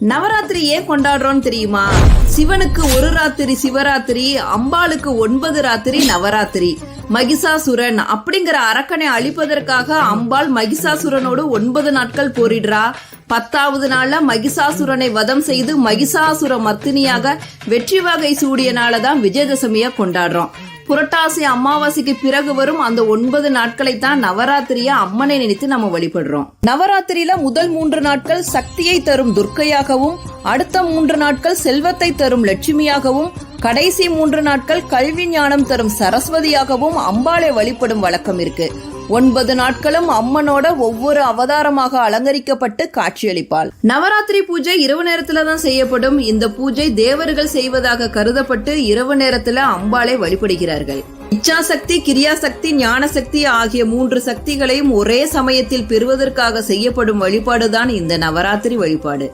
நவராத்திரி ஏன் கொண்டாடுறோம் தெரியுமா? சிவனுக்கு ஒரு ராத்திரி சிவராத்திரி, அம்பாளுக்கு 9 ராத்திரி நவராத்திரி. மகிஷாசுரன் அப்படிங்கிற அரக்கனை அழிப்பதற்காக அம்பாள் மகிஷாசுரனோடு 9 நாட்கள் போரிடுறா. 10வது நாள்ல மகிஷாசுரனை வதம் செய்து மகிஷாசுர மர்த்தினியாக வெற்றி வகை சூடிய நாளதான் விஜயதசமியா கொண்டாடுறோம். புரட்டாசி அமாவாசைக்கு பிறகு வரும் அந்த 9 நாட்களை தான் நவராத்திரியா அம்மனை நினைத்து நம்ம வழிபடுறோம். நவராத்திரியில முதல் 3 நாட்கள் சக்தியை தரும் துர்க்கையாகவும், அடுத்த 3 நாட்கள் செல்வத்தை தரும் லட்சுமியாகவும், கடைசி 3 நாட்கள் கல்வி ஞானம் தரும் சரஸ்வதியாகவும் அம்பாளை வழிபடும் வழக்கம் இருக்கு. 9 நாட்களும் அம்மனோட ஒவ்வொரு அவதாரமாக அலங்கரிக்கப்பட்டு காட்சியளிப்பாள். நவராத்திரி பூஜை இரவு நேரத்துல தான் செய்யப்படும். இந்த பூஜை தேவர்கள் செய்வதாக கருதப்பட்டு இரவு நேரத்துல அம்பாளை வழிபடுகிறார்கள். இச்சாசக்தி, கிரியாசக்தி, ஞானசக்தி ஆகிய 3 சக்திகளையும் ஒரே சமயத்தில் பெறுவதற்காக செய்யப்படும் வழிபாடுதான் இந்த நவராத்திரி வழிபாடு.